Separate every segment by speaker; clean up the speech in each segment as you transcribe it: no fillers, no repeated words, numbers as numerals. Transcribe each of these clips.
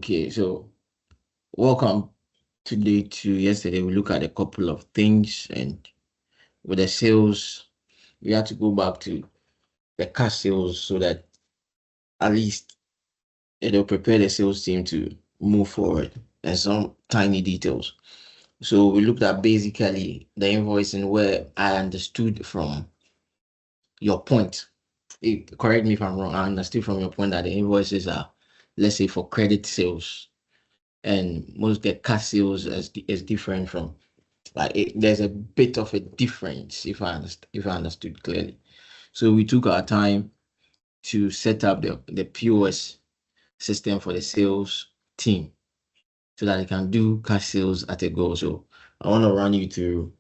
Speaker 1: Okay, so welcome today to yesterday. We look at a couple of things, and with the sales, we had to go back to the cash sales so that at least it'll prepare the sales team to move forward and some tiny details. So we looked at basically the invoicing where I understood from your point. Correct me if I'm wrong. I understood from your point that the invoices are, let's say, for credit sales, and most the cash sales is different from there's a bit of a difference if I understood clearly. So we took our time to set up the POS system for the sales team so that they can do cash sales at a go. So I want to run you through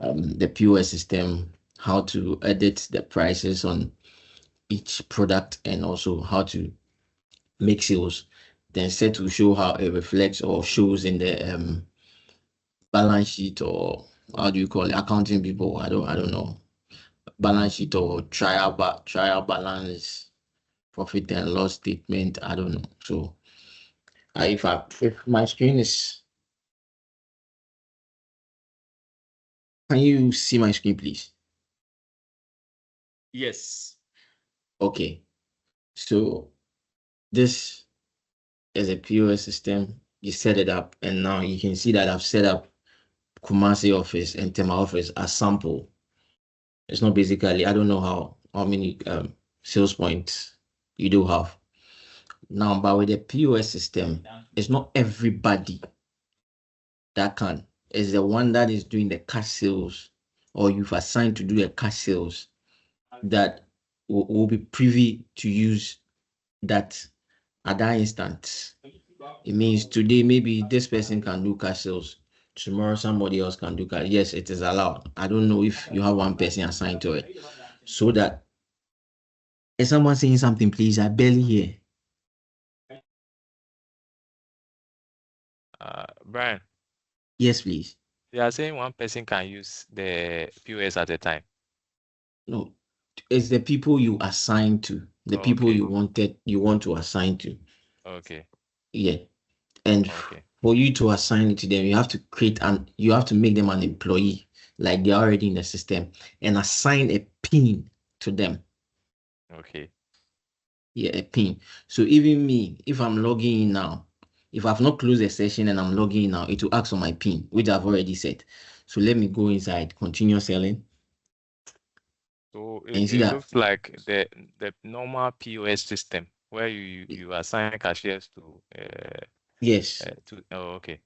Speaker 1: the POS system, how to edit the prices on each product, and also how to make sales. Then set to show how it reflects or shows in the balance sheet, or how do you call it, accounting people, I don't know, balance sheet or trial balance, profit and loss statement, I don't know. So if my screen is, can you see my screen, please?
Speaker 2: Yes.
Speaker 1: Okay, so this is a POS system. You set it up, and now you can see that I've set up Kumasi office and Tema office as sample. It's not basically, I don't know how many sales points you do have now, but with the POS system, it's not everybody that can. It's the one that is doing the cash sales, or you've assigned to do the cash sales, that will be privy to use that at that instant. It means today maybe this person can do cash sales, tomorrow somebody else can do cash. Yes, it is allowed. I don't know if you have one person assigned to it, so that is someone saying something, please? I barely hear.
Speaker 2: Brian,
Speaker 1: Yes, please.
Speaker 2: you are saying one person can use the POS at a time.
Speaker 1: No, it's the people you assign to, the people
Speaker 2: Okay.
Speaker 1: you want to assign to.
Speaker 2: Okay.
Speaker 1: Yeah. And
Speaker 2: Okay.
Speaker 1: for you to assign it to them, you have to make them an employee, like they're already in the system, and assign a PIN to them.
Speaker 2: Okay.
Speaker 1: Yeah, a PIN. So even me, if I'm logging in now, if I've not closed the session and I'm logging in now, it will ask for my PIN, which I've already set. So let me go inside, continue selling.
Speaker 2: So
Speaker 1: And you see
Speaker 2: it
Speaker 1: that?
Speaker 2: looks like the normal POS system where you assign cashiers to
Speaker 1: Yes,
Speaker 2: okay.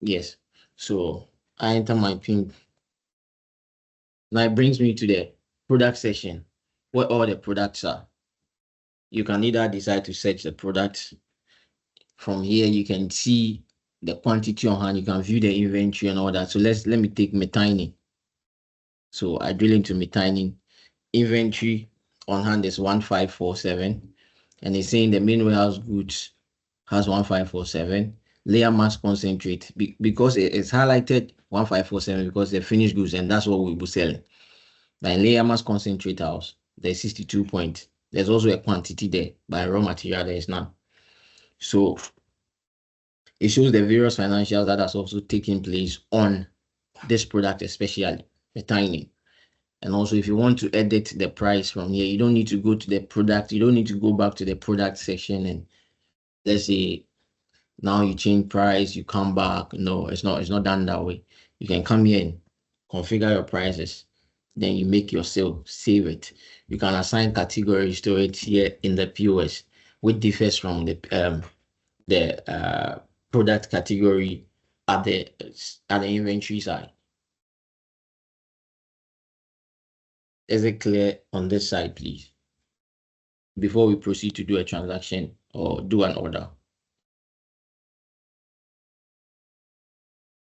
Speaker 1: yes. So I enter my PIN. Now it brings me to the product section where all the products are. You can either decide to search the products. From here, you can see the quantity on hand. You can view the inventory and all that. So let me take methionine. So I drill into methionine. Inventory on hand is 1547, and it's saying the main warehouse goods has 1547. Layer mass concentrate, because it's highlighted 1547 because they're finished goods, and that's what we'll be selling. Now, layer mass concentrate house, there's 62 points. There's also a quantity there, by raw material, there is none. So it shows the various financials that has also taken place on this product, especially the tiny. And also, if you want to edit the price from here, you don't need to go to the product. You don't need to go back to the product section and let's say now you change price, you come back. No, it's not done that way. You can come here and configure your prices. Then you make your sale, save it. You can assign categories to it here in the POS, which differs from the product category at the inventory side. Is it clear on this side, please? Before we proceed to do a transaction or do an order.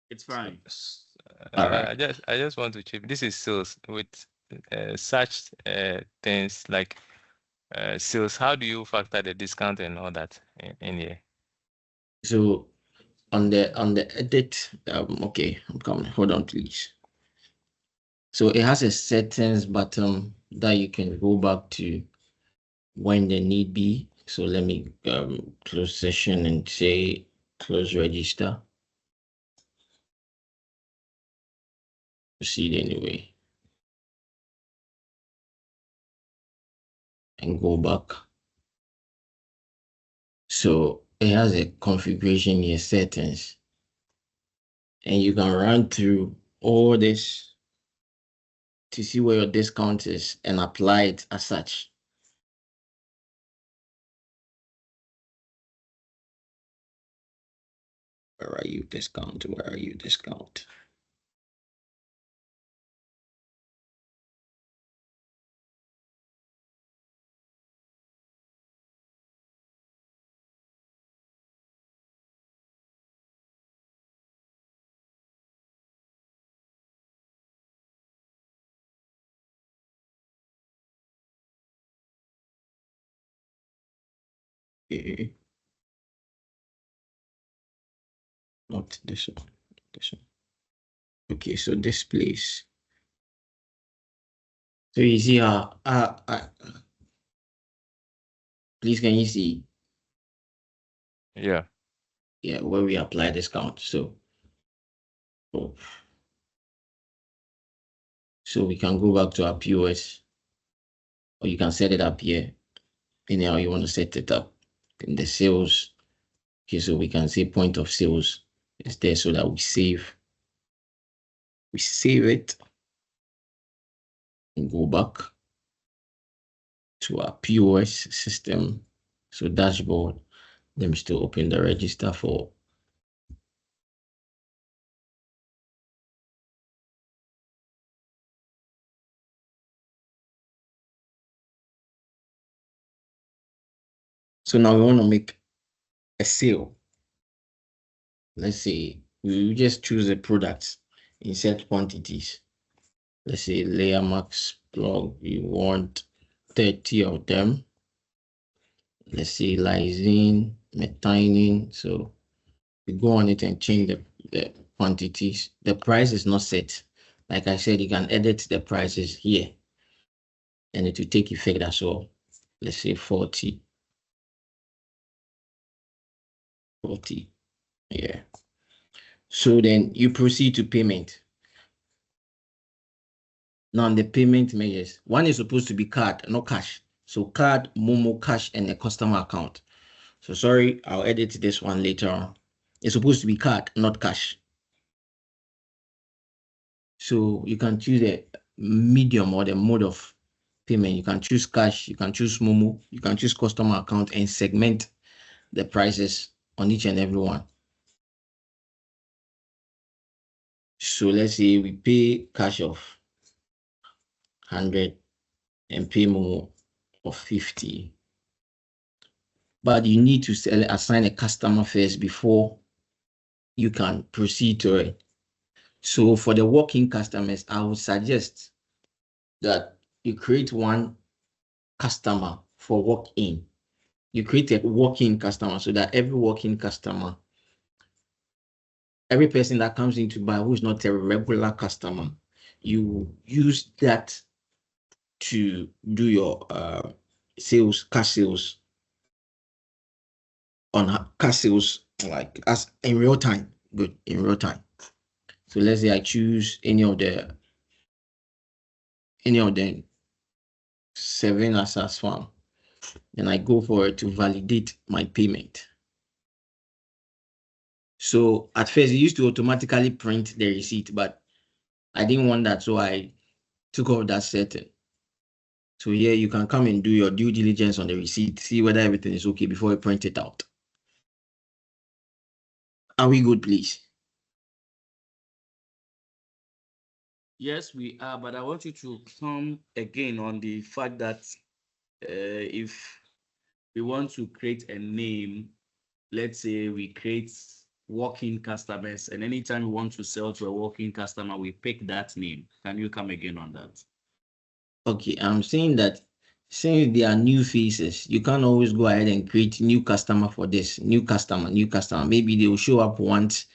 Speaker 3: It's fine.
Speaker 1: All right.
Speaker 2: I just want to check. This is sales with such things like sales. How do you factor the discount and all that in here?
Speaker 1: So on the edit, okay, I'm coming. Hold on, please. So it has a settings button that you can go back to when the need be. So let me close session and say close register. Proceed anyway. And go back. So it has a configuration here, settings. And you can run through all this to see where your discount is and apply it as such. Where are you, discount? Where are you, discount? Okay. Not this one. This one. Okay, so this place. So you see how please can you see?
Speaker 2: Yeah.
Speaker 1: Yeah, where we apply discount. So oh, so we can go back to our POS, or you can set it up here. Anyhow you want to set it up in the sales. Okay, so we can say point of sales is there so that we save it and go back to our POS system. So dashboard, let me still open the register for so now we want to make a sale. Let's say we just choose a product in set quantities. Let's say layer max plug, we want 30 of them. Let's say lysine, methionine. So we go on it and change the quantities. The price is not set. Like I said, you can edit the prices here and it will take effect as well. Let's say 40. Yeah. So then you proceed to payment. Now the payment measures, one is supposed to be card, not cash. So card, Momo, cash, and a customer account. So sorry, I'll edit this one later on. It's supposed to be card, not cash. So you can choose the medium or the mode of payment. You can choose cash, you can choose Momo, you can choose customer account and segment the prices on each and every one. So let's say we pay cash of 100 and pay Momo of 50. But you need to assign a customer first before you can proceed to it. So for the walk-in customers, I would suggest that you create one customer for walk-in. You create a walk-in customer so that every walk-in customer, every person that comes in to buy who is not a regular customer, you use that to do your sales, cash sales on cash sales, like as in real time. Good, in real time. So let's say I choose any of them 7 as one. Then I go for it to validate my payment. So at first it used to automatically print the receipt, but I didn't want that, so I took off that setting. So here you can come and do your due diligence on the receipt, see whether everything is okay before you print it out. Are we good, please?
Speaker 3: Yes, we are, but I want you to come again on the fact that if we want to create a name, let's say we create walk-in customers, and anytime we want to sell to a walk-in customer, we pick that name. Can you come again on that?
Speaker 1: Okay, I'm saying that since there are new faces, you can't always go ahead and create new customer for this, new customer. Maybe they will show up once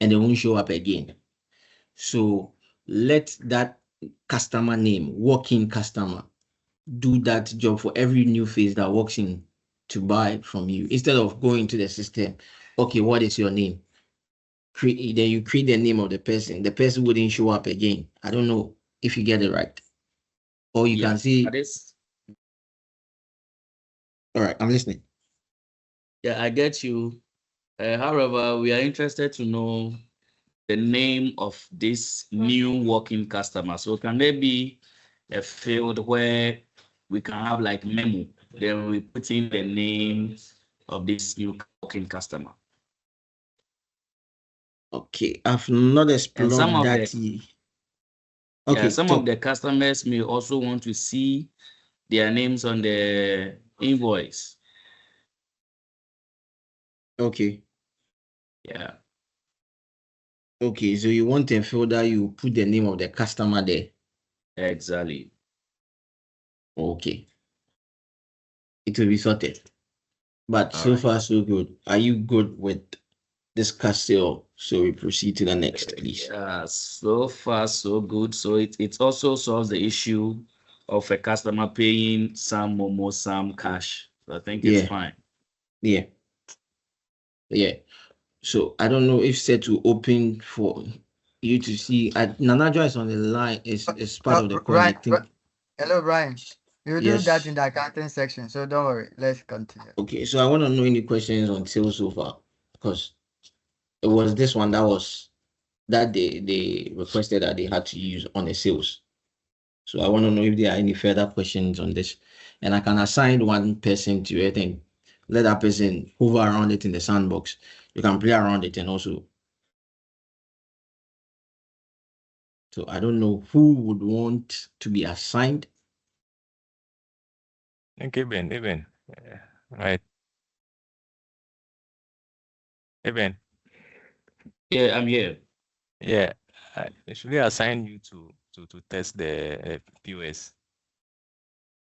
Speaker 1: and they won't show up again. So let that customer name, walk-in customer, do that job for every new face that walks in to buy from you instead of going to the system. Okay, what is your name? Then you create the name of the person wouldn't show up again. I don't know if you get it right. Or you can see,
Speaker 3: this.
Speaker 1: all right, I'm listening.
Speaker 3: Yeah, I get you. However, we are interested to know the name of this new working customer. So can there be a field where we can have like memo, then we put in the name of this new working customer?
Speaker 1: Okay, I've not
Speaker 3: And some
Speaker 1: explored
Speaker 3: of
Speaker 1: that.
Speaker 3: the
Speaker 1: Okay,
Speaker 3: some
Speaker 1: talk.
Speaker 3: of the customers may also want to see their names on the invoice.
Speaker 1: Okay.
Speaker 3: Yeah.
Speaker 1: Okay, so you want a folder, you put the name of the customer there.
Speaker 3: Exactly.
Speaker 1: Okay. It will be sorted. But
Speaker 3: All
Speaker 1: so
Speaker 3: right.
Speaker 1: far, so good. Are you good with this castle? So we proceed to the next, please.
Speaker 3: Yeah, so far so good. So it also solves the issue of a customer paying some Momo, some cash. So I think it's
Speaker 1: Yeah,
Speaker 3: fine.
Speaker 1: yeah, yeah. So I don't know if set to open for you to see. Nanajwa is on the line, is part of the call, and I think
Speaker 4: Hello, Brian. We'll do that in
Speaker 1: yes.
Speaker 4: the accounting section, so don't worry. Let's continue.
Speaker 1: Okay, so I want to know any questions on sales so far because it was this one that they requested that they had to use on the sales. So I want to know if there are any further questions on this, and I can assign one person to it and let that person hover around it in the sandbox. You can play around it and also. So I don't know who would want to be assigned.
Speaker 2: Okay, Ben. Yeah, right. Hey, Ben.
Speaker 3: Yeah, I'm here.
Speaker 2: Yeah. Should we assign you to test the POS?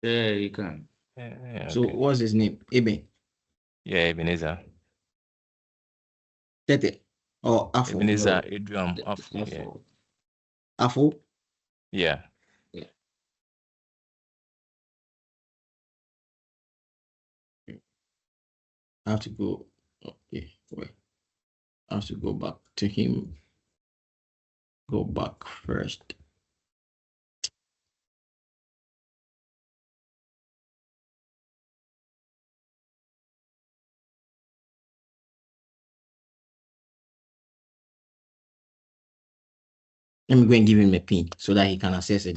Speaker 3: Yeah, you can.
Speaker 2: Yeah,
Speaker 1: So
Speaker 2: okay.
Speaker 1: what's his name? Eben.
Speaker 2: Yeah, Ebenezer.
Speaker 1: Tete. Or Afo.
Speaker 2: Ebenezer,
Speaker 3: No,
Speaker 2: Adrian, Afu. Yeah.
Speaker 3: therefore,
Speaker 1: Afo.
Speaker 2: Yeah.
Speaker 3: yeah.
Speaker 1: I have to go. Okay, wait. I have to go back to him. Go back first. Let me go and give him a pin so that he can access it.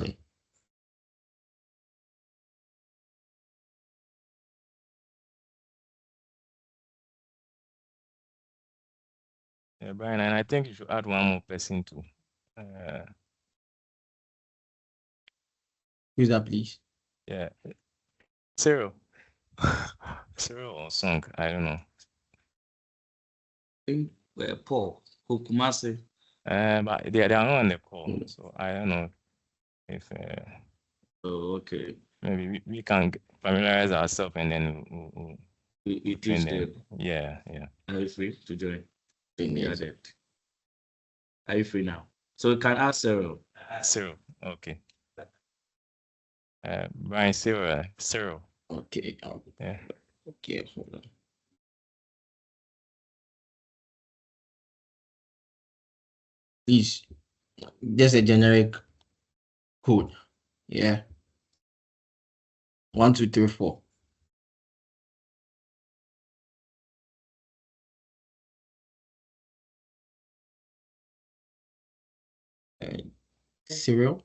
Speaker 2: Yeah, Brian, and I think you should add one more person too. Uh,
Speaker 1: Who's that, please?
Speaker 2: yeah. Cyril. Cyril or Song, I don't know.
Speaker 3: Paul Kumasi.
Speaker 2: But they are not on the call, so I don't know if
Speaker 3: Oh, okay.
Speaker 2: maybe we can familiarize ourselves and then
Speaker 3: We
Speaker 2: train
Speaker 3: teach
Speaker 2: them.
Speaker 3: them.
Speaker 2: Yeah.
Speaker 3: Are you free to join?
Speaker 1: Yes.
Speaker 3: Got it. Are you free now? So you can ask Sarah.
Speaker 2: Cyril. Okay. Brian Cyril.
Speaker 1: Okay.
Speaker 2: Yeah.
Speaker 1: Okay. Hold on. Please, just a generic code. Yeah. 1, 2, 3, 4. Serial.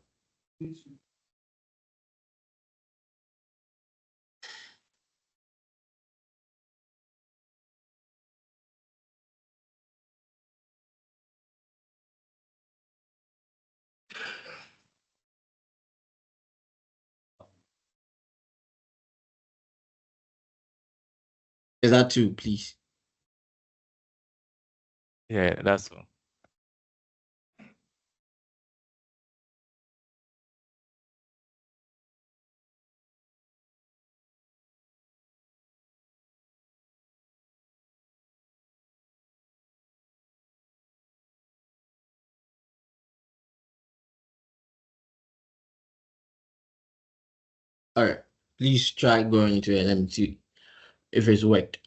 Speaker 1: Is that 2, please?
Speaker 2: Yeah, that's all.
Speaker 1: All right. Please try going into LMT if it's worked.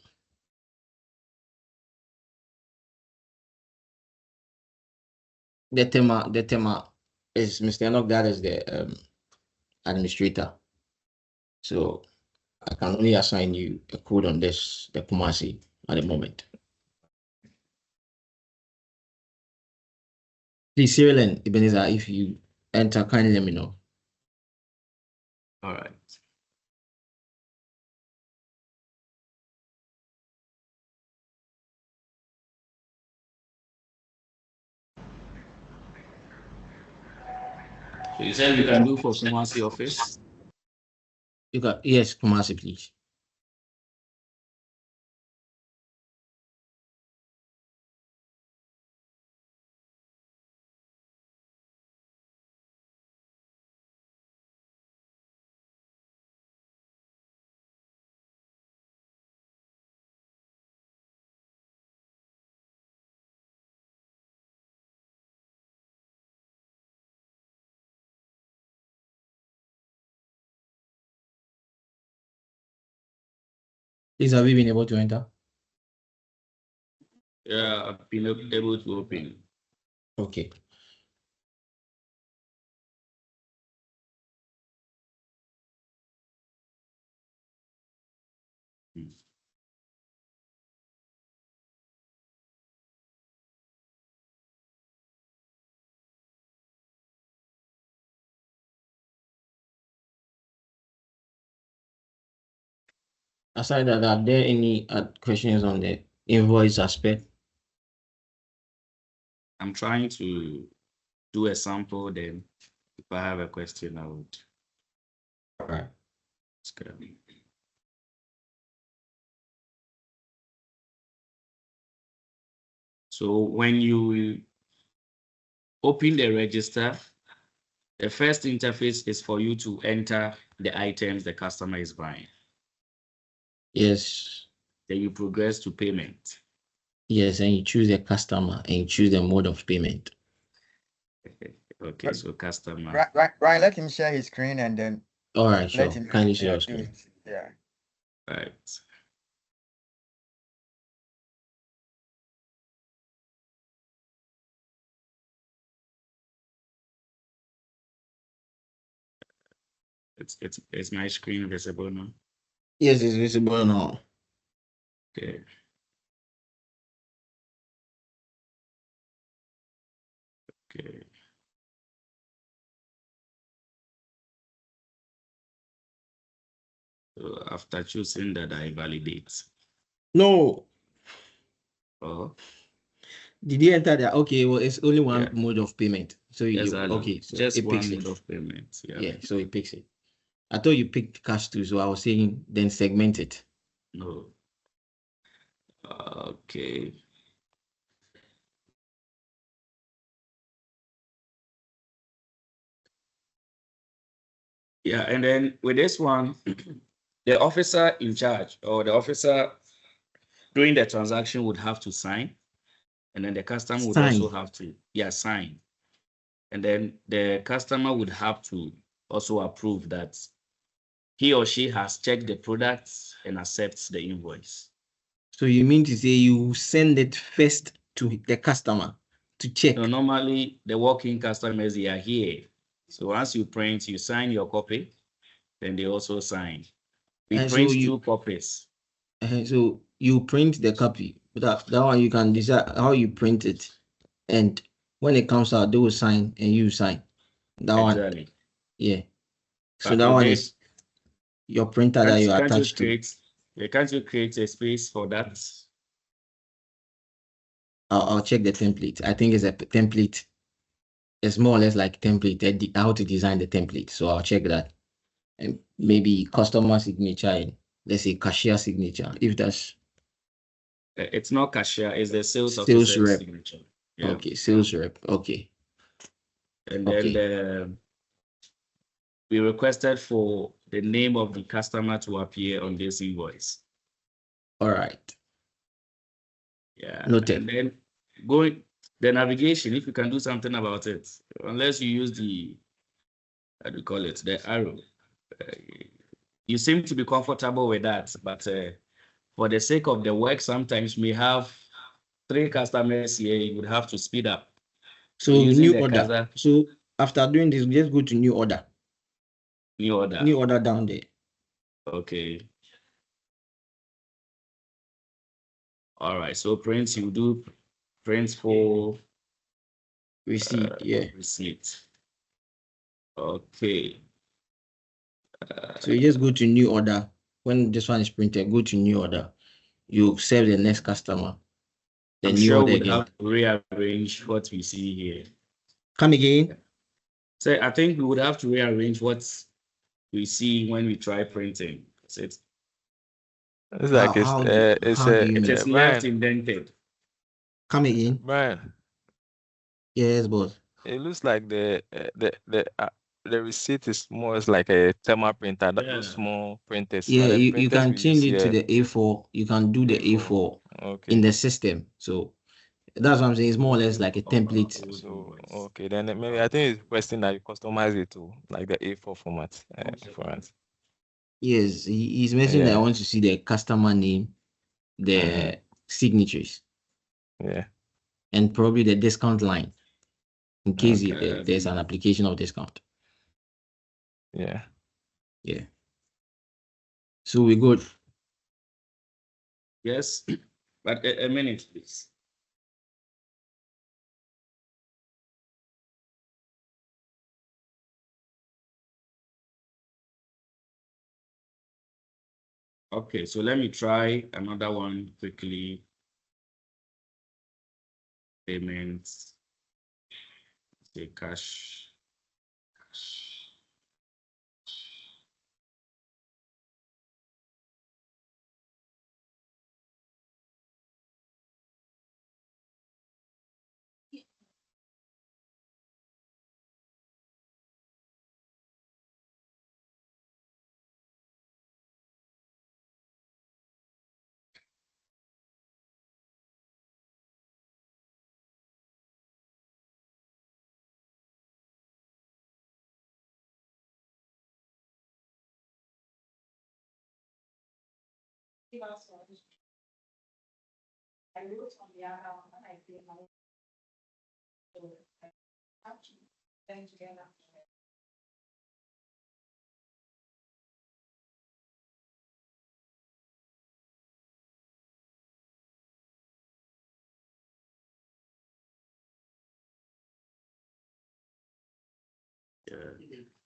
Speaker 1: The tema is Mr. Enoch, that is the administrator. So I can only assign you a code on this, the Kumasi at the moment. Please, Cyril and Ebenezer, if you enter, kindly let me know.
Speaker 3: All right. So you said we can do for Kumasi office?
Speaker 1: You got, yes, Kumasi, please. Please, have you been able to enter?
Speaker 3: Yeah, I've been able to open.
Speaker 1: Okay. Aside that, are there any questions on the invoice aspect?
Speaker 3: I'm trying to do a sample, then if I have a question, I would.
Speaker 1: All right.
Speaker 3: So when you open the register, the first interface is for you to enter the items the customer is buying.
Speaker 1: Yes.
Speaker 3: Then you progress to payment.
Speaker 1: Yes, and you choose the customer and you choose the mode of payment.
Speaker 3: Okay, so customer.
Speaker 4: Ryan, let him share his screen and then
Speaker 1: All right, sure.
Speaker 4: let him
Speaker 1: Kindly share your
Speaker 4: do
Speaker 1: screen.
Speaker 4: it. Yeah.
Speaker 3: Right. It's my screen visible now?
Speaker 1: Yes, it's visible now.
Speaker 3: Okay. Okay. So after choosing that, I validate.
Speaker 1: No.
Speaker 3: Oh.
Speaker 1: Did you enter that? Okay, well, it's only one
Speaker 3: Yeah.
Speaker 1: mode of payment. So you
Speaker 3: Exactly.
Speaker 1: okay, so
Speaker 3: Just
Speaker 1: it
Speaker 3: one
Speaker 1: picks
Speaker 3: mode
Speaker 1: it.
Speaker 3: of payment. Yeah.
Speaker 1: Yeah, so it picks it. I thought you picked cash too, so I was saying then segment it.
Speaker 3: No. Okay. Yeah, and then with this one, the officer in charge or the officer doing the transaction would have to sign, and then the customer would also have to, sign. And then the customer would have to also approve that he or she has checked the products and accepts the invoice.
Speaker 1: So you mean to say you send it first to the customer to check?
Speaker 3: So normally the walk-in customers, they are here. So once you print, you sign your copy, then they also sign. We print two copies.
Speaker 1: So you print the copy. That one you can decide how you print it. And when it comes out, they will sign and you sign. That
Speaker 3: Exactly.
Speaker 1: one. Yeah. So
Speaker 3: But
Speaker 1: that one is your printer that you attach to.
Speaker 3: Can't you create a space for that?
Speaker 1: I'll check the template. I think it's a template. It's more or less like template, how to design the template. So I'll check that. And maybe customer signature and let's say cashier signature. If that's
Speaker 3: it's not cashier, it's the sales officer
Speaker 1: rep
Speaker 3: signature.
Speaker 1: Yeah. Okay, sales rep. Okay.
Speaker 3: And then we requested for the name of the customer to appear on this invoice.
Speaker 1: All right.
Speaker 3: Yeah.
Speaker 1: Noted.
Speaker 3: And then going the navigation, if you can do something about it, unless you use the, how do you call it, the arrow. You seem to be comfortable with that, but for the sake of the work, sometimes we have 3 customers here. You would have to speed up.
Speaker 1: So
Speaker 3: using
Speaker 1: new
Speaker 3: the
Speaker 1: order.
Speaker 3: cursor,
Speaker 1: So after doing this, just go to new order.
Speaker 3: new order.
Speaker 1: New order down there.
Speaker 3: Okay. All right. So print, you do print for
Speaker 1: Receipt. Yeah.
Speaker 3: receipt. Okay.
Speaker 1: So you just go to new order. When this one is printed, go to new order. You serve the next customer. The
Speaker 3: I'm
Speaker 1: new
Speaker 3: sure
Speaker 1: order
Speaker 3: we'd
Speaker 1: again.
Speaker 3: have to rearrange what we see here.
Speaker 1: Come again.
Speaker 3: So I think we would have to rearrange what we see when we try printing.
Speaker 2: It's like
Speaker 1: How do you
Speaker 3: It
Speaker 1: mean?
Speaker 3: is left indented.
Speaker 1: Come again.
Speaker 2: Brian,
Speaker 1: Yes, boss.
Speaker 2: it looks like the receipt is more as like a thermal printer, that
Speaker 3: Yeah.
Speaker 2: those small printers.
Speaker 1: Yeah,
Speaker 2: But the
Speaker 1: you
Speaker 2: printers
Speaker 1: can
Speaker 2: we
Speaker 1: change
Speaker 2: use
Speaker 1: it to
Speaker 2: here,
Speaker 1: the A4. You can do the
Speaker 3: A4.
Speaker 1: A4
Speaker 2: okay.
Speaker 1: in the system. So that's what I'm saying. It's more or less like a template.
Speaker 2: So okay, then maybe I think it's requesting that you customize it to like the A4 format.
Speaker 1: Yes, he's mentioning that I
Speaker 2: Yeah.
Speaker 1: want to see the customer name, the signatures,
Speaker 2: Yeah.
Speaker 1: and probably the discount line in case
Speaker 3: Okay.
Speaker 1: there's an application of discount.
Speaker 2: Yeah.
Speaker 1: Yeah. So we good.
Speaker 3: Yes, but a minute, please. Okay, so let me try another one quickly. Payments. Say cash.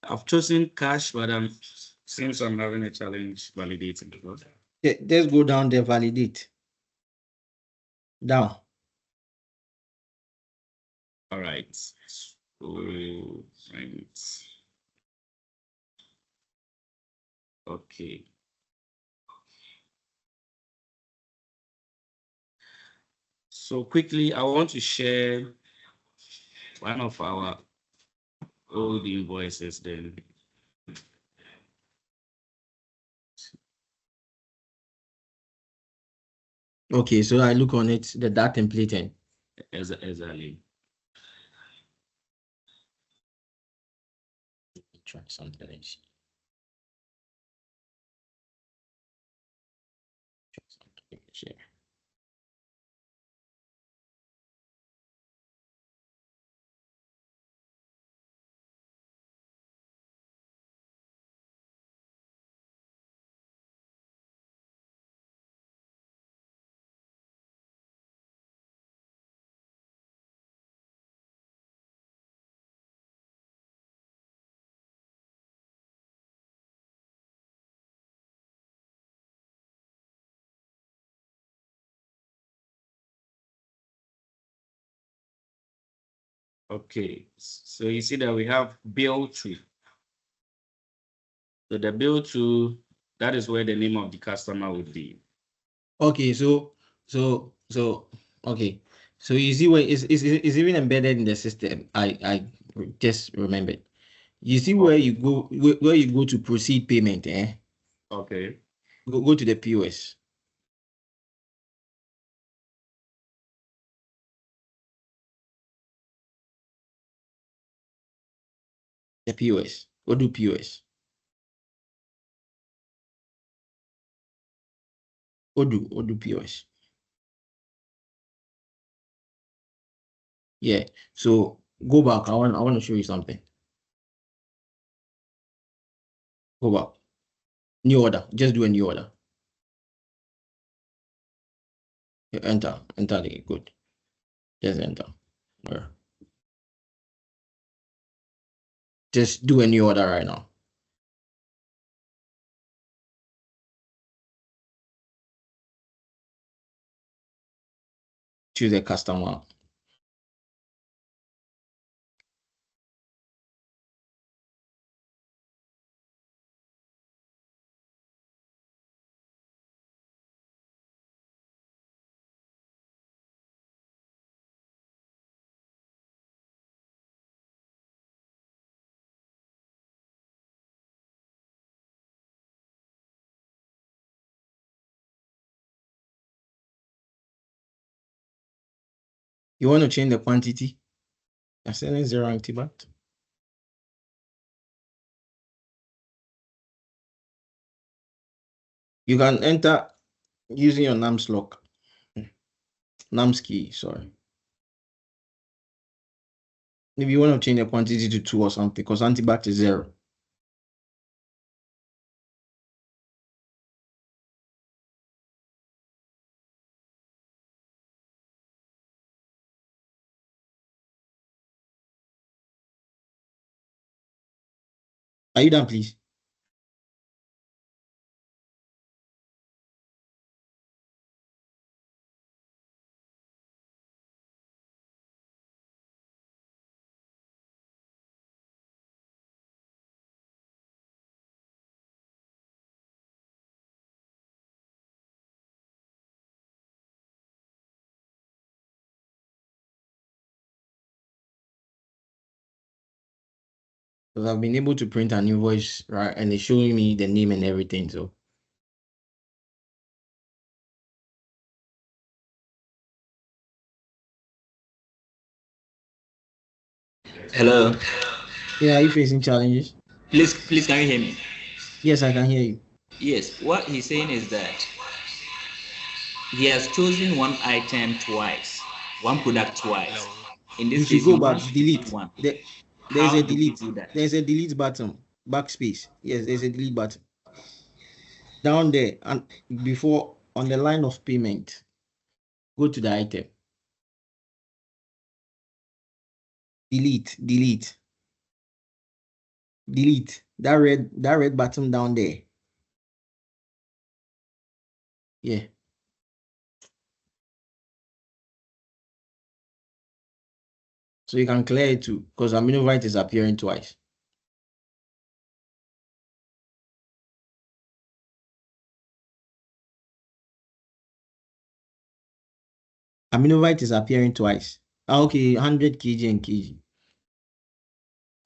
Speaker 3: I've chosen cash, but since I'm having a challenge validating it.
Speaker 1: Let's go down there, validate. Down.
Speaker 3: All right. So, right. Okay. So quickly, I want to share one of our old invoices then.
Speaker 1: Okay, so I look on it, the that template and
Speaker 3: Exactly.
Speaker 1: try something else. Share.
Speaker 3: Okay. So you see that we have bill to. So the bill to, that is where the name of the customer would be.
Speaker 1: Okay, so okay. So you see where it's even embedded in the system. I just remembered. You see where you go where you go to proceed payment, eh?
Speaker 3: Okay.
Speaker 1: Go to the POS. The POS. Odoo POS. Odoo POS. Yeah. So go back. I want to show you something. Go back. New order. Just do a new order. Enter. Enter the code. Just enter. Yeah. Just do a new order right now. Choose a customer. You want to change the quantity? I'm selling 0 antibat. You can enter using your NAMS lock. NAMS key, sorry. Maybe you want to change the quantity to 2 or something because antibat is 0. Are you done, please? Because I've been able to print an invoice, right? And it's showing me the name and everything. So
Speaker 5: Hello.
Speaker 1: yeah, are you facing challenges?
Speaker 5: Please, can you hear me?
Speaker 1: Yes, I can hear you.
Speaker 5: Yes. What he's saying is that he has chosen one item twice, one product twice. In
Speaker 1: You
Speaker 5: this
Speaker 1: should
Speaker 5: case,
Speaker 1: go
Speaker 5: he
Speaker 1: back,
Speaker 5: wants to
Speaker 1: delete.
Speaker 5: choose one.
Speaker 1: There's
Speaker 5: How
Speaker 1: a
Speaker 5: do we
Speaker 1: delete.
Speaker 5: do that?
Speaker 1: There's a delete button. Backspace. Yes, there's a delete button. Down there, and before on the line of payment, go to the item. Delete. That red button down there. Yeah. So you can clear it too, because aminovite is appearing twice. Aminovite is appearing twice. Okay, 100 kg and kg.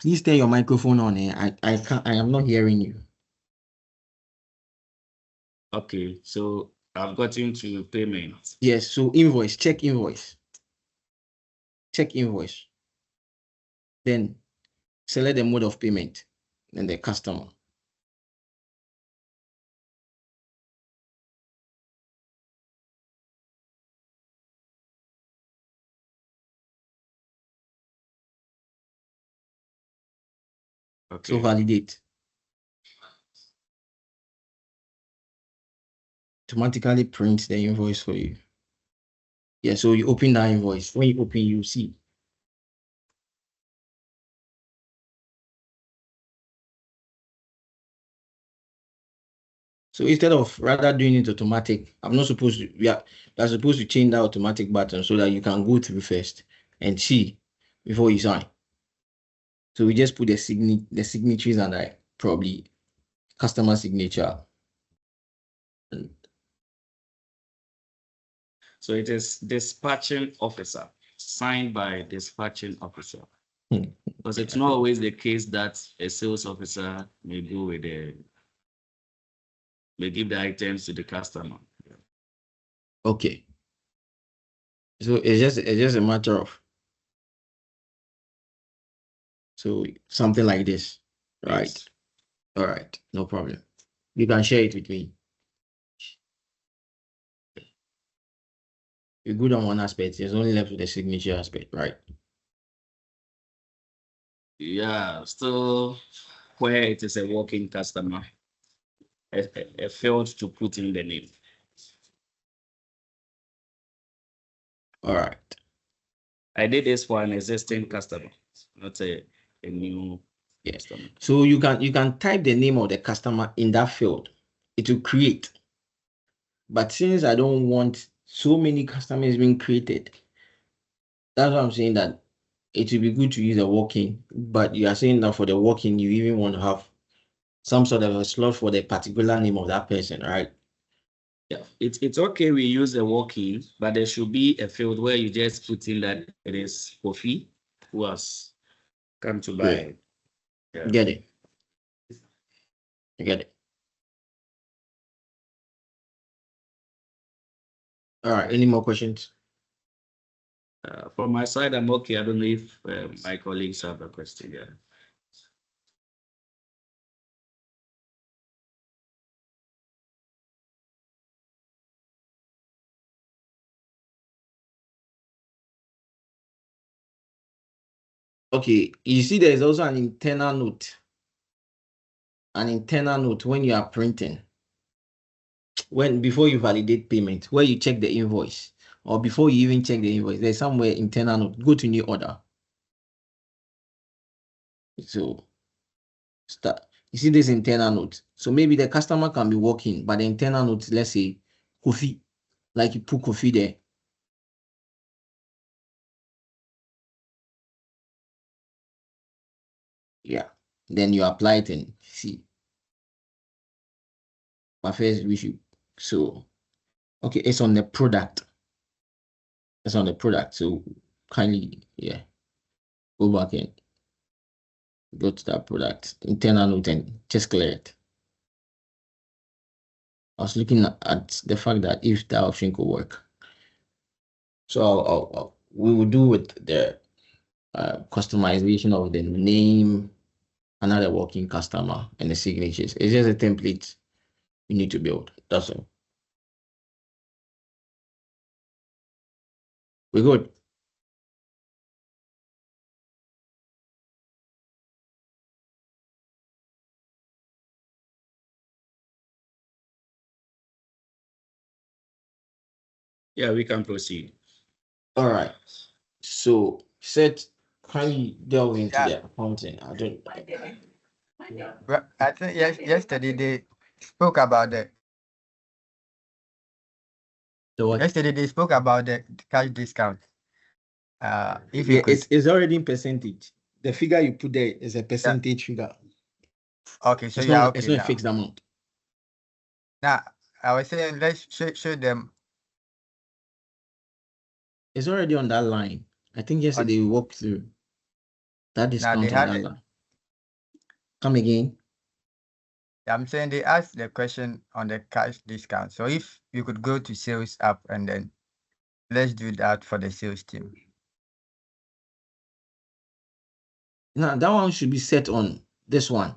Speaker 1: Please turn your microphone on. I can't. I am not hearing you.
Speaker 3: Okay, so I've gotten to payment.
Speaker 1: Yes. So invoice. Check invoice. Then select the mode of payment and the customer.
Speaker 3: Okay.
Speaker 1: So validate. Automatically print the invoice for you. Yeah. So you open that invoice. When you open, you see. So instead of rather doing it automatic, I'm not supposed to. We are supposed to change that automatic button so that you can go through first and see before you sign. So we just put the signatures and I probably customer signature.
Speaker 3: So it is dispatching officer, signed by dispatching officer. Because it's not always the case that a sales officer may go with may give the items to the customer.
Speaker 1: Okay. So it's just a matter of something like this, right?
Speaker 3: Yes.
Speaker 1: All right, no problem. You can share it with me. We're good on one aspect. It's only left with the signature aspect, right?
Speaker 3: Yeah, still where it is a walking customer, I failed to put in the name.
Speaker 1: All right.
Speaker 3: I did this for an existing customer, not a new
Speaker 1: Yes.
Speaker 3: customer.
Speaker 1: So you can type the name of the customer in that field. It will create. But since I don't want so many customers being created, that's why I'm saying that it will be good to use a walk-in. But you are saying that for the walk-in, you even want to have some sort of a slot for the particular name of that person, right?
Speaker 3: Yeah, it's okay. We use a walk-in, but there should be a field where you just put in that it is Kofi who has come to buy.
Speaker 1: Great.
Speaker 3: Yeah.
Speaker 1: Get it. I get it. All right. Any more questions?
Speaker 3: From my side, I'm okay. I don't know if my colleagues have a question. Yeah.
Speaker 1: Okay. You see, there's also an internal note. An internal note when you are printing. When before you validate payment, where you check the invoice, or before you even check the invoice, there's somewhere internal note. Go to new order. So start. You see this internal note. So maybe the customer can be working, but the internal note, let's say Kofi, like you put Kofi there. Yeah. Then you apply it and see. But first we should. So okay, it's on the product. It's on the product. So kindly, yeah, go back and go to that product, internal note, and just clear it. I was looking at the fact that if that option could work. So we will do with the customization of the name, another working customer, and the signatures. It's just a template we need to build. That's all. We're good.
Speaker 3: Yeah, we can proceed.
Speaker 1: All right. So set kindly delve into
Speaker 4: Yeah.
Speaker 1: the accounting. I don't.
Speaker 4: Well, I think yesterday they spoke about the
Speaker 1: So what?
Speaker 4: yesterday they spoke about the cash discount. If you
Speaker 1: Yeah,
Speaker 4: could,
Speaker 1: it's already in percentage. The figure you put there is a percentage figure.
Speaker 4: okay, so
Speaker 1: It's
Speaker 4: you're
Speaker 1: not. It's
Speaker 4: okay
Speaker 1: not a
Speaker 4: now.
Speaker 1: fixed amount.
Speaker 4: Now I was saying let's show them
Speaker 1: It's already on that line. I think
Speaker 4: on.
Speaker 1: yesterday we walked through that
Speaker 4: Now they
Speaker 1: discount on
Speaker 4: had
Speaker 1: that
Speaker 4: it.
Speaker 1: line. Come again.
Speaker 4: I'm saying they asked the question on the cash discount. So if you could go to sales app and then let's do that for the sales team.
Speaker 1: Now that one should be set on this one.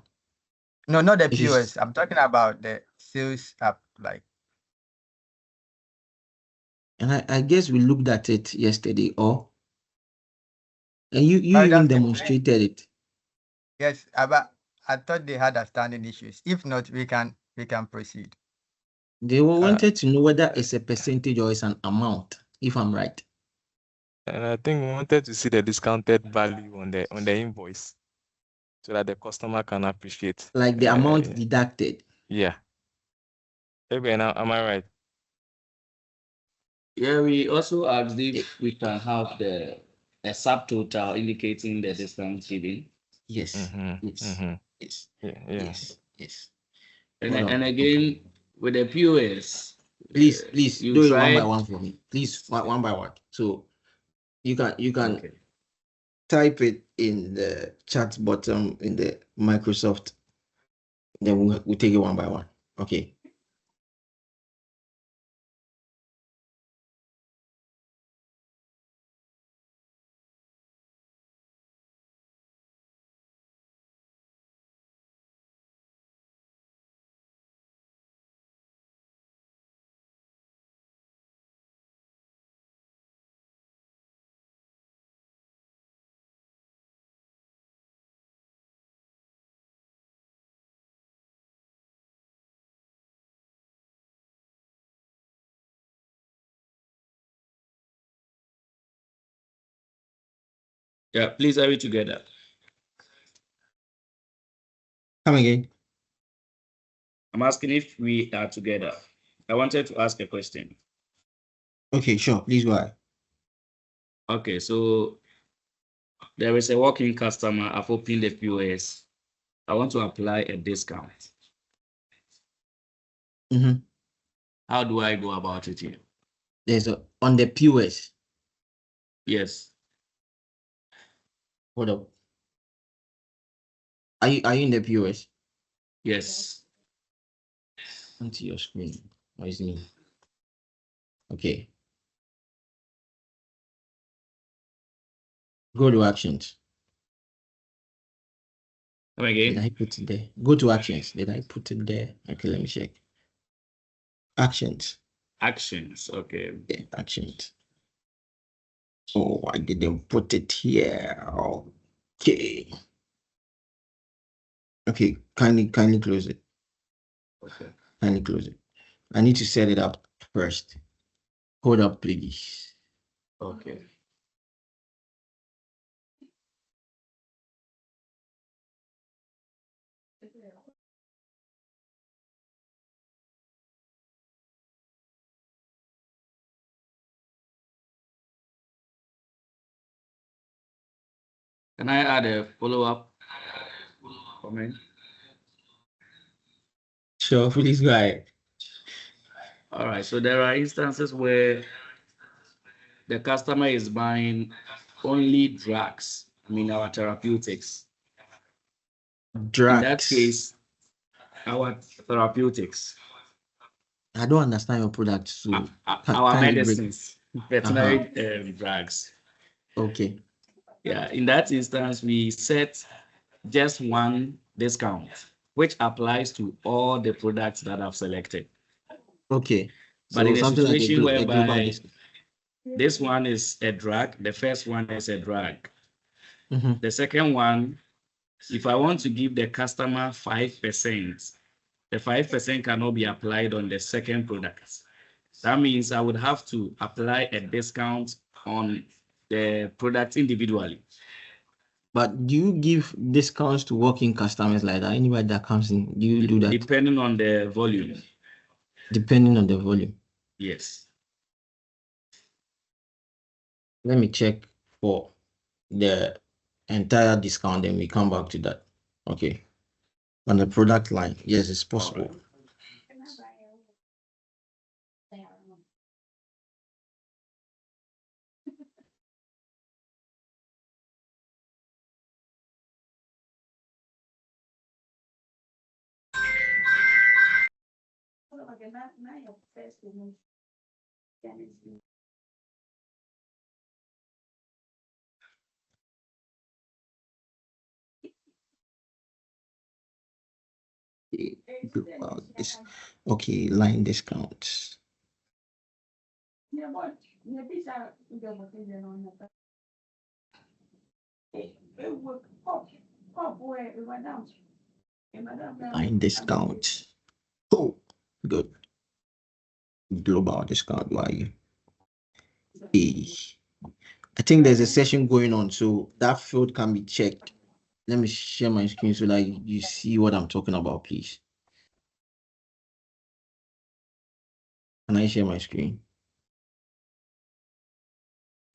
Speaker 4: No, not the
Speaker 1: It is,
Speaker 4: POS. I'm talking about the sales app. Like,
Speaker 1: and I guess we looked at it yesterday, or and you even
Speaker 4: Maridav,
Speaker 1: demonstrated it.
Speaker 4: yes, but I thought they had outstanding issues. If not, we can proceed.
Speaker 1: They wanted to know whether it's a percentage or it's an amount, if I'm right.
Speaker 2: And I think we wanted to see the discounted value on the invoice so that the customer can appreciate.
Speaker 1: Like the amount deducted.
Speaker 2: Yeah. Maybe now, am I right?
Speaker 3: Yeah, we also asked if we can have a subtotal indicating the discount given.
Speaker 1: Yes.
Speaker 2: Mm-hmm.
Speaker 1: Yes.
Speaker 2: Mm-hmm.
Speaker 1: Yes.
Speaker 2: Yeah.
Speaker 1: Yes. Yes.
Speaker 3: And,
Speaker 1: Hold
Speaker 3: and
Speaker 1: on.
Speaker 3: again, with the POS,
Speaker 1: Please
Speaker 3: you
Speaker 1: do it one by
Speaker 3: tried.
Speaker 1: one for me. Please, one by one. So you can
Speaker 3: Okay.
Speaker 1: type it in the chat bottom in the Microsoft. Then we'll take it one by one. Okay.
Speaker 3: Yeah, please are we together?
Speaker 1: Come again.
Speaker 3: I'm asking if we are together. I wanted to ask a question.
Speaker 1: Okay, sure. Please go ahead.
Speaker 3: Okay, so there is a walk-in customer. I've opened the POS. I want to apply a discount.
Speaker 1: Mm-hmm.
Speaker 3: How do I go about it here?
Speaker 1: There's on the POS.
Speaker 3: Yes.
Speaker 1: Hold up. Are you in the POS?
Speaker 3: Yes.
Speaker 1: Onto your screen. What is me? Okay. Go to actions.
Speaker 3: Come
Speaker 1: Did I
Speaker 3: again.
Speaker 1: put it there? Go to actions. Did I put it there? Okay, let me check. Actions.
Speaker 3: Actions. Okay.
Speaker 1: Yeah, actions. Oh, I didn't put it here. Okay. Okay, kindly close it.
Speaker 3: Okay.
Speaker 1: Kindly close it. I need to set it up first. Hold up, please.
Speaker 3: Okay. Can I add a follow-up comment?
Speaker 1: Sure, please go ahead.
Speaker 3: All right. So there are instances where the customer is buying only drugs, I mean our therapeutics. In that
Speaker 1: Drugs.
Speaker 3: case, our therapeutics,
Speaker 1: I don't understand your product, so
Speaker 3: our
Speaker 1: kindly break.
Speaker 3: medicines, veterinary drugs.
Speaker 1: Okay.
Speaker 3: Yeah, in that instance, we set just one discount, which applies to all the products that I've selected.
Speaker 1: Okay.
Speaker 3: But
Speaker 1: So
Speaker 3: in a
Speaker 1: something like
Speaker 3: situation
Speaker 1: a global
Speaker 3: whereby
Speaker 1: discount.
Speaker 3: this one is a drug, the first one is a drug.
Speaker 1: Mm-hmm.
Speaker 3: The second one, if I want to give the customer 5%, the 5% cannot be applied on the second product. That means I would have to apply a discount on the product individually.
Speaker 1: But do you give discounts to working customers like that? Anybody that comes in, do you do that?
Speaker 3: Depending on the volume.
Speaker 1: Depending on the volume.
Speaker 3: Yes.
Speaker 1: Let me check for the entire discount, then we come back to that. Okay. On the product line, yes, it's possible.
Speaker 3: All right.
Speaker 1: Okay, line discounts. Line discounts. Oh, good. Global discount value. I think there's a session going on, so that field can be checked. Let me share my screen so that you see what I'm talking about, please. Can I share my screen?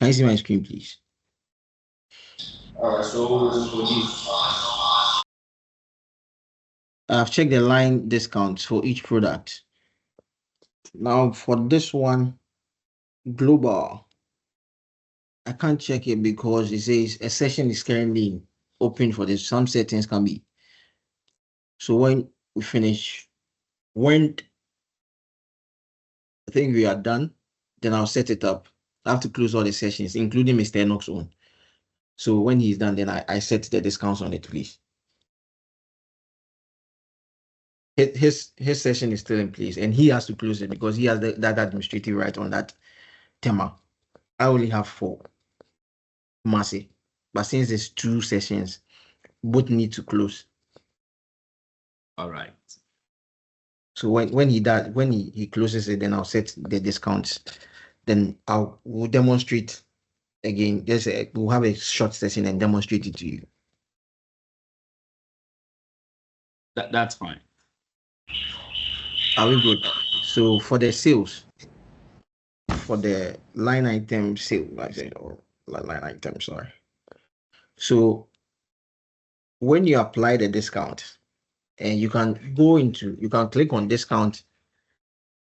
Speaker 1: Can you see my screen, please? I've checked the line discounts for each product. Now for this one, global, I can't check it because it says a session is currently open for this. Some settings can be. So when we finish, when I think we are done, then I'll set it up. I have to close all the sessions, including Mr. Enoch's own. So when he's done, then I set the discounts on it, please. His session is still in place, and he has to close it because he has that administrative right on that tema. I only have 4. Massive. But since there's 2 sessions, both need to close.
Speaker 3: All right.
Speaker 1: So when he closes it, then I'll set the discounts. Then we'll demonstrate again, we'll have a short session and demonstrate it to you.
Speaker 3: That's fine.
Speaker 1: Are we good? So for the sales, for the line item sale, I said, or line item, sorry. So when you apply the discount, and you can click on discount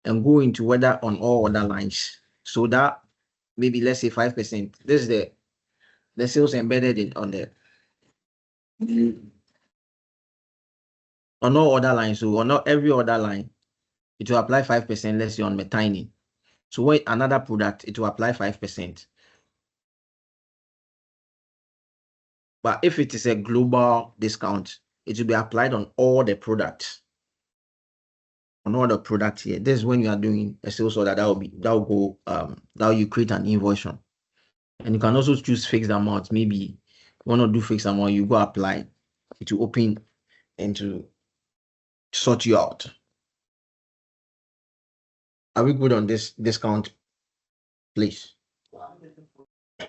Speaker 1: and go into whether on all other lines. So that maybe let's say 5%. This is the sales embedded on all other lines. So on every other line, it will apply 5%, let's say on methionine. So when another product, it will apply 5%. But if it is a global discount, it will be applied on all the products. On all the products here. This is when you are doing a sales order, that you create an invoice on. And you can also choose fixed amount. Maybe you want to do fixed amount, you go apply. It will open and to sort you out. Are we good on this discount, please?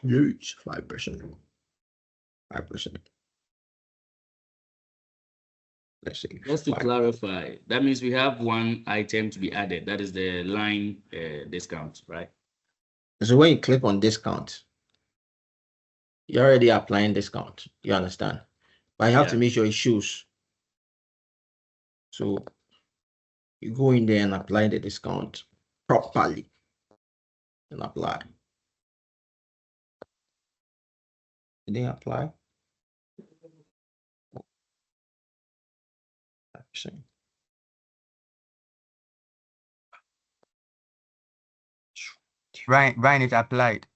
Speaker 1: Yes, 5%. 5%. Let's see.
Speaker 3: Just to clarify, that means we have one item to be added. That is the line discount, right?
Speaker 1: So when you click on discount, you're already applying discount. You understand? But you have to make sure it shows. So you go in there and apply the discount properly and apply. Did they apply?
Speaker 4: Brian, it applied.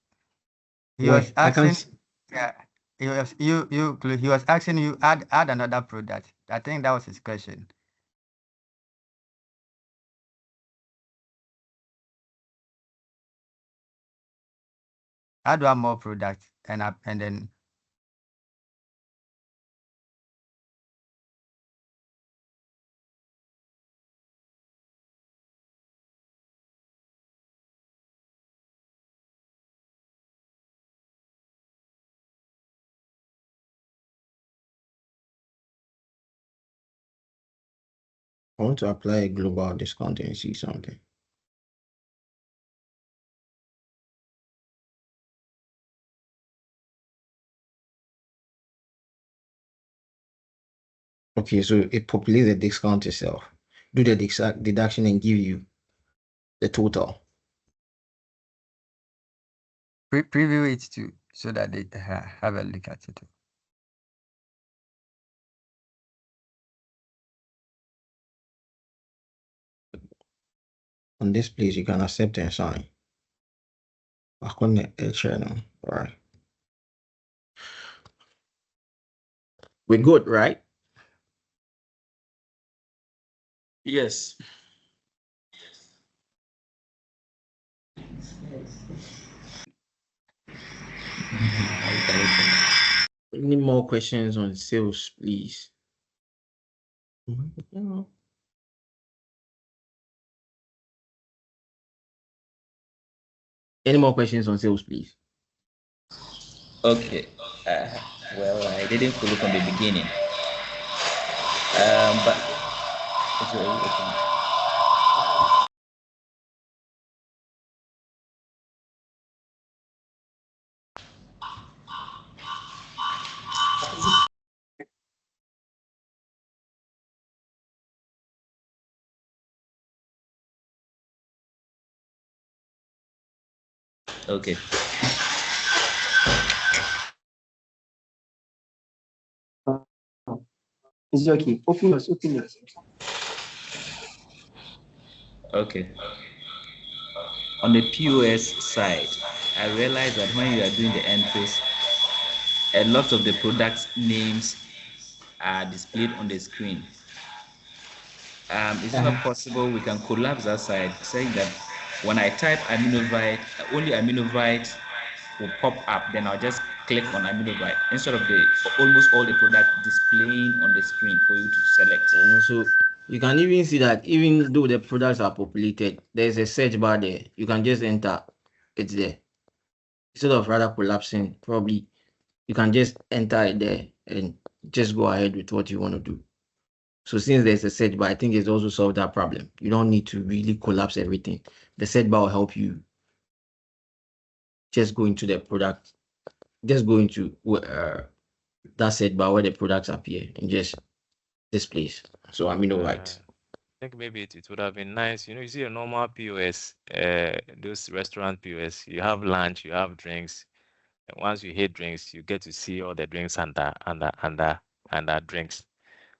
Speaker 4: He
Speaker 1: Why?
Speaker 4: was asking, yeah, he was asking you add another product. I think that was his question. Add one more product and then
Speaker 1: I want to apply a global discount and see something. Okay, so it populates the discount itself. Do the deduction and give you the total.
Speaker 4: preview it too, so that they have a look at it.
Speaker 1: On this place, you can accept and sign. Back on the channel, all right. We're good, right?
Speaker 3: Yes.
Speaker 1: Any more questions on sales, please? Any more questions on sales, please?
Speaker 5: Okay. Well, I didn't follow from the beginning. But it's already open. Okay.
Speaker 1: It's okay. Open it.
Speaker 5: Okay. On the POS side, I realized that when you are doing the entries, a lot of the product names are displayed on the screen. Is it not possible we can collapse that side, saying that when I type Aminovite, only Aminovite will pop up, then I'll just click on Aminovite instead of almost all the product displaying on the screen for you to select.
Speaker 1: So you can even see that even though the products are populated, there's a search bar there. You can just enter. It's there. instead of rather collapsing, probably you can just enter it there and just go ahead with what you want to do. So since there's a search bar, I think it's also solved that problem. You don't need to really collapse everything. The search bar will help you just go into the product, just go into that search bar where the products appear and just displays. So right.
Speaker 2: I think maybe it would have been nice. You see a normal POS, those restaurant POS, you have lunch, you have drinks. And once you hit drinks, you get to see all the drinks under drinks.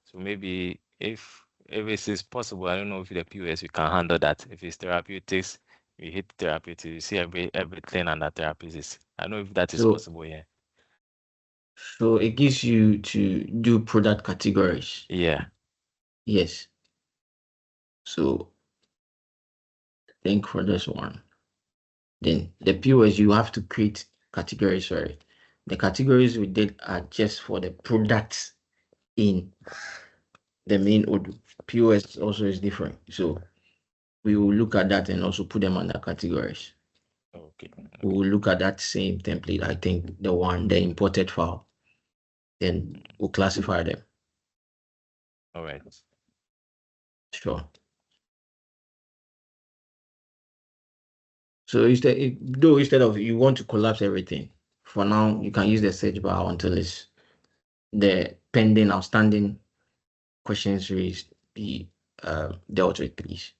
Speaker 2: So maybe if it is possible, I don't know if the POS you can handle that. If it's therapeutics, you hit therapeutics, you see everything under therapeutics. I don't know if that is
Speaker 1: So-
Speaker 2: possible. Yeah.
Speaker 1: So it gives you to do product categories.
Speaker 2: Yeah.
Speaker 1: Yes. So I think for this one, then the POS you have to create categories. Sorry, the categories we did are just for the products in the main Odoo. POS also is different. So we will look at that and also put them under categories.
Speaker 2: Okay.
Speaker 1: We will look at that same template. I think the imported file. Then we'll classify them.
Speaker 2: All right.
Speaker 1: Sure. So instead of you want to collapse everything, for now you can use the search bar until it's the pending outstanding questions raised be dealt with, please.